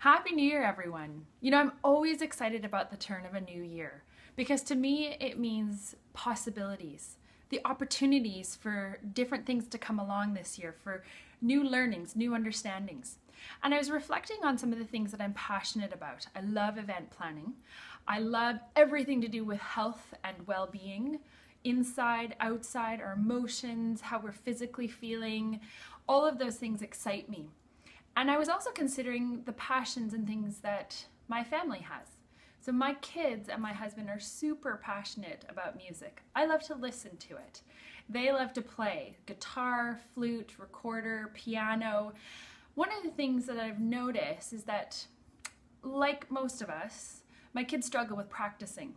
Happy New Year, everyone. I'm always excited about the turn of a new year because to me it means possibilities, the opportunities for different things to come along this year, for new learnings, new understandings. And I was reflecting on some of the things that I'm passionate about. I love event planning. I love everything to do with health and well-being, inside, outside, our emotions, how we're physically feeling. All of those things excite me. And I was also considering the passions and things that my family has. So my kids and my husband are super passionate about music. I love to listen to it. They love to play guitar, flute, recorder, piano. One of the things that I've noticed is that, like most of us, my kids struggle with practicing.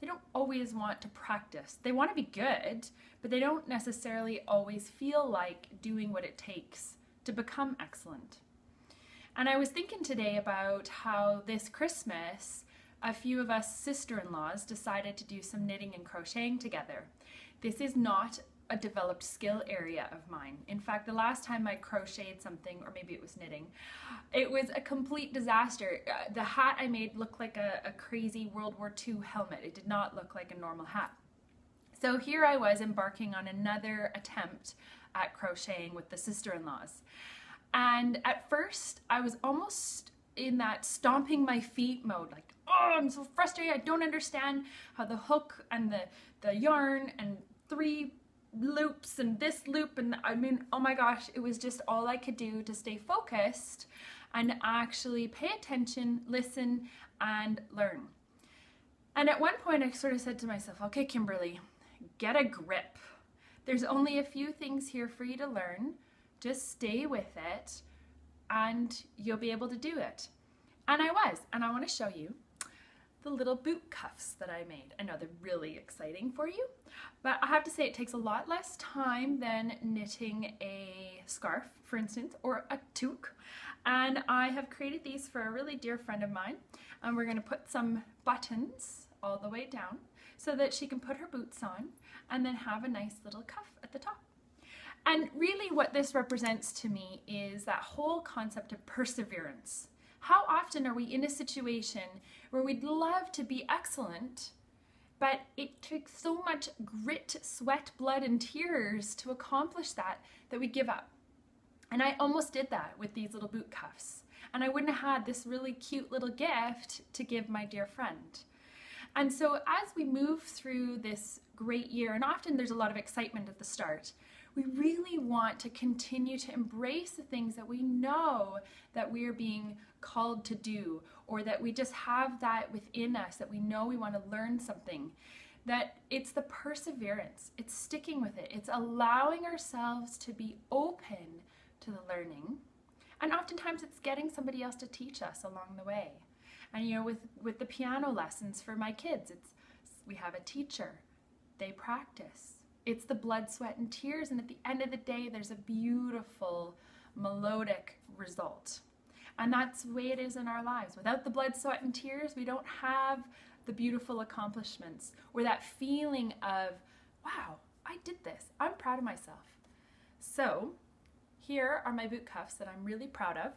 They don't always want to practice. They want to be good, but they don't necessarily always feel like doing what it takes to become excellent. And I was thinking today about how this Christmas, a few of us sister-in-laws decided to do some knitting and crocheting together. This is not a developed skill area of mine. In fact, the last time I crocheted something, or maybe it was knitting, it was a complete disaster. The hat I made looked like a crazy World War II helmet. It did not look like a normal hat. So here I was embarking on another attempt at crocheting with the sister-in-laws. And at first, I was almost in that stomping my feet mode, like, oh, I'm so frustrated. I don't understand how the hook and the yarn and 3 loops and this loop, and oh my gosh, it was just all I could do to stay focused and actually pay attention, listen, and learn. And at one point, I sort of said to myself, okay, Kimberly, get a grip. There's only a few things here for you to learn. Just stay with it and you'll be able to do it. And I was, and I want to show you the little boot cuffs that I made. I know they're really exciting for you, but I have to say it takes a lot less time than knitting a scarf, for instance, or a toque. And I have created these for a really dear friend of mine, and we're going to put some buttons all the way down so that she can put her boots on and then have a nice little cuff at the top. And really what this represents to me is that whole concept of perseverance. How often are we in a situation where we'd love to be excellent, but it took so much grit, sweat, blood, and tears to accomplish that we give up. And I almost did that with these little boot cuffs. And I wouldn't have had this really cute little gift to give my dear friend. And so as we move through this great year, and often there's a lot of excitement at the start, we really want to continue to embrace the things that we know that we are being called to do, or that we just have that within us, that we know we want to learn something. That it's the perseverance, it's sticking with it, it's allowing ourselves to be open to the learning. And oftentimes it's getting somebody else to teach us along the way. And with the piano lessons for my kids, we have a teacher, they practice. It's the blood, sweat, and tears, and at the end of the day, there's a beautiful, melodic result. And that's the way it is in our lives. Without the blood, sweat, and tears, we don't have the beautiful accomplishments or that feeling of, wow, I did this. I'm proud of myself. So here are my boot cuffs that I'm really proud of.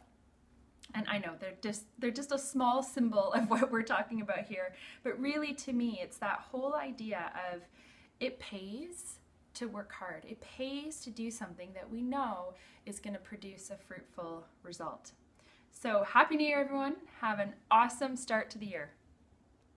And I know they're just a small symbol of what we're talking about here. But really, to me, it's that whole idea of it pays to work hard. It pays to do something that we know is going to produce a fruitful result. So Happy New Year, everyone. Have an awesome start to the year.